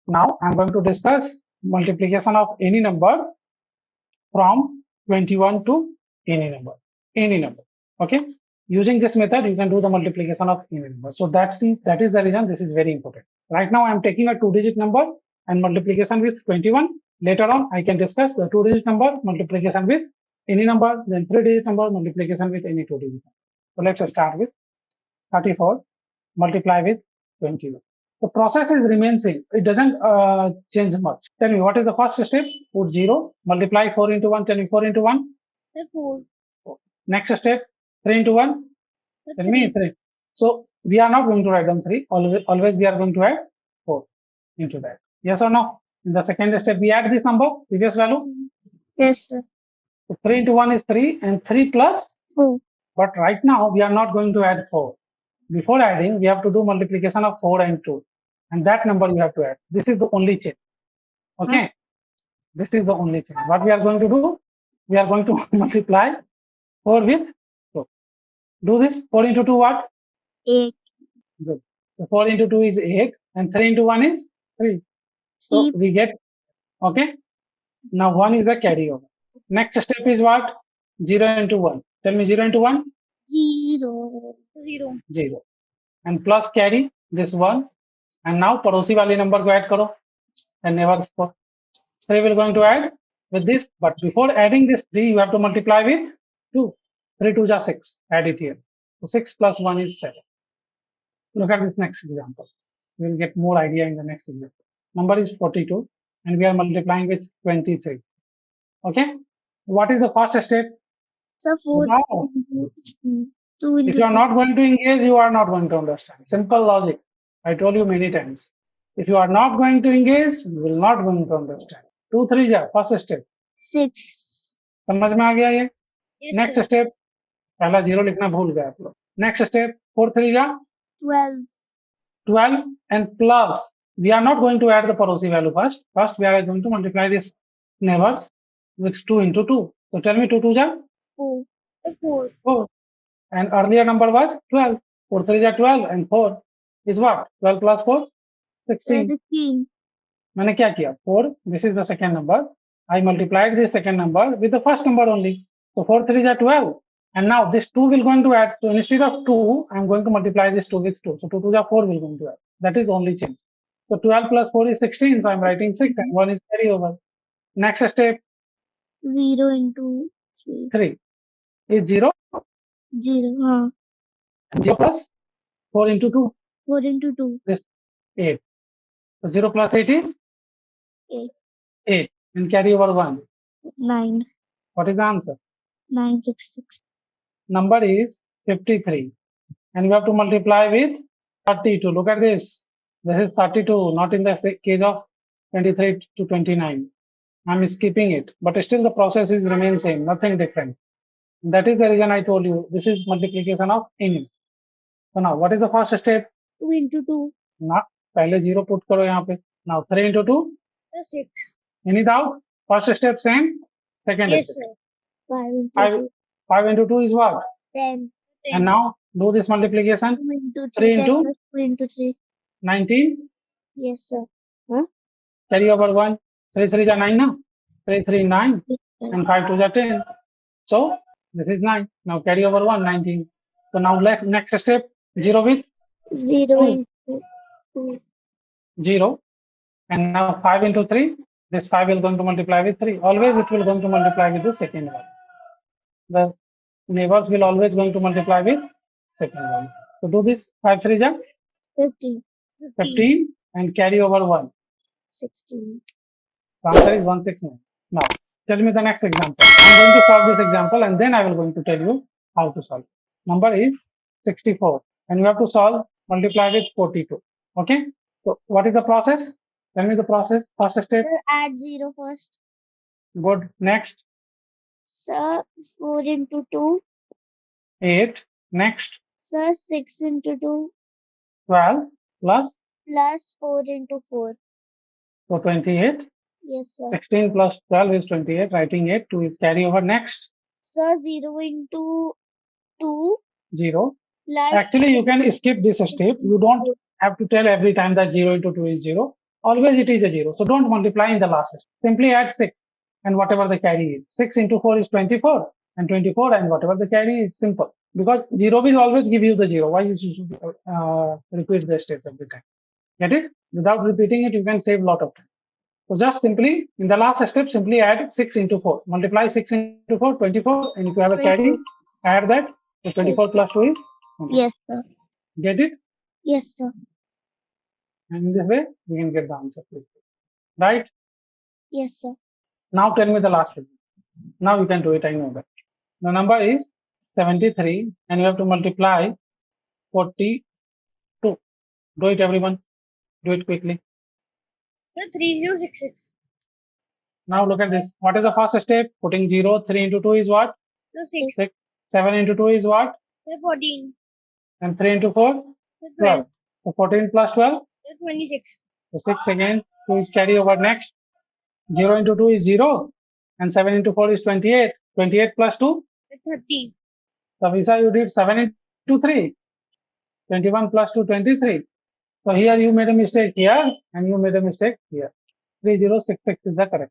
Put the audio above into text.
Now I'm going to discuss multiplication of any number from 21 to any number. Any number. Okay. Using this method, you can do the multiplication of any number. So that is the reason this is very important. Right now, I'm taking a 2-digit number and multiplication with 21. Later on, I can discuss the 2-digit number multiplication with any number, then 3-digit number multiplication with any 2-digit number. So let's start with 34 multiply with 21. The process is remain same. It doesn't change much. Tell me, what is the first step? Put 0, multiply 4 into 1. Tell me 4 into 1. 4. Next step, 3 into 1. Tell me 3. So we are not going to write down 3. Always we are going to add 4 into that. Yes or no? In the second step, we add this number, previous value. Yes, sir. So 3 into 1 is 3 and 3 plus 4. But right now we are not going to add 4. Before adding, we have to do multiplication of 4 and 2. And that number you have to add. This is the only change. Okay. This is the only change. What we are going to do? We are going to multiply 4 with 2. Do this. 4 into 2 what? 8. Good. So 4 into 2 is 8 and 3 into 1 is 3. So we get, okay. Now 1 is the carryover. Next step is what? 0 into 1. Tell me 0 into 1? 0. 0. And plus carry this 1. And now पड़ोसी वाले number को add करो. And neighbors को. 3 will going to add with this. But before adding this 3, you have to multiply with 2. 3 2 is 6. Add it here. So 6 plus 1 is 7. Look at this next example. We will get more idea in the next example. Number is 42 and we are multiplying with 23. Okay. What is the first step? So 4. Now, 2 into if you are not going to engage, you are not going to understand. Simple logic. I told you many times. If you are not going to engage, you will not going to understand. 2 3 जा first step. 6. समझ में आ गया ये? Yes, Next sir. step. पहला 0 लिखना भूल गए आप लोग. Next step. 4 3 जा 12. 12 and plus. We are not going to add the पड़ोसी value first. First we are going to multiply this neighbors with 2 into 2. So tell me 2 2 जा 4. 4. 4. And earlier number was 12. 4 3 is 12 and 4 is what? 12 plus 4? 16. 16. मैंने क्या किया? 4, this is the second number. I multiplied this second number with the first number only. So 4 3 is 12. And now this 2 will going to add. So instead of 2, I'm going to multiply this 2 with 2. So 2 2 is 4 will going to add. That is only change. So 12 plus 4 is 16. So I'm writing 6 and 1 is carryover. Next step. 0 into 3. 3 is 0. 0. 0 plus 4 into 2. 4 into 2. This 8. So 0 plus 8 is 8. 8 and carry over 1. 9. What is the answer? 966. Number is 53 and we have to multiply with 32. Look at this. This is 32, not in the case of 23 to 29. I'm skipping it, but still the process is remain same, nothing different. That is the reason I told you this is multiplication of any. So now what is the first step? 2 into 2. Not पहले 0 put करो यहाँ पे. Now 3 into 2. 6. Any doubt? First step same. Second Yes, step. sir. 5 into 5, 2. 5 into 2 is what? 10. And now do this multiplication. 2 into 3 3. 10 into plus 2 into 3. 19. Yes, sir. Carry over 1. 3 3 is 9 now. 3 3 9 and 5 2 is 10. So this is 9. Now carry over 1 19. So now next step 0 with 0 2. into 2. 0 and now 5 into 3. This 5 will going to multiply with 3. Always it will going to multiply with the second one. The neighbors will always going to multiply with second one. So do this 5 3 is 15. 15 and carry over 1. 16. The answer is 169. Now tell me the next example. I'm going to solve this example and then I will going to tell you how to solve. Number is 64 and you have to solve multiply with 42. Okay. So what is the process? Tell me the process. First step. Sir, add 0 first. Good. Next. Sir, 4 into 2. 8. Next. Sir, 6 into 2. 12 plus. Plus 4 into 4. So 28. Yes, sir. 16 plus 12 is 28. Writing 8. 2 is carry over. Next. Sir, 0 into 2. 0. Plus. Actually, you can skip this step. You don't have to tell every time that 0 into 2 is 0. always it is a 0. So don't multiply in the last step. Simply add 6 and whatever the carry is. 6 into 4 is 24 and 24 and whatever the carry is simple. Because 0 will always give you the 0. Why you should repeat the steps every time? Get it? Without repeating it, you can save a lot of time. So just simply, in the last step, simply add 6 into 4. Multiply 6 into 4, 24. And if you have a carry, add that. So 24 plus 2 is 20. Yes, sir. Get it? Yes, sir. And in this way, we can get the answer quickly. Right? Yes, sir. Now tell me the last one. Now you can do it, I know that. The number is 73 and you have to multiply 42. Do it, everyone. Do it quickly. Sir, 3066. Now look at this. What is the first step? Putting 0. 3 into 2 is what? Sir, 6. 6. 7 into 2 is what? Sir, 14. And 3 into 4? Sir, 12. 12. So 14 plus 12? Sir, 26. So 6 again. 2 is carry over next. 0 into 2 is 0. And 7 into 4 is 28. 28 plus 2? Sir, 30. So Visa, you did 7 into 3. 21 plus 2, 23. So here you made a mistake here and you made a mistake here. 3066 is the correct.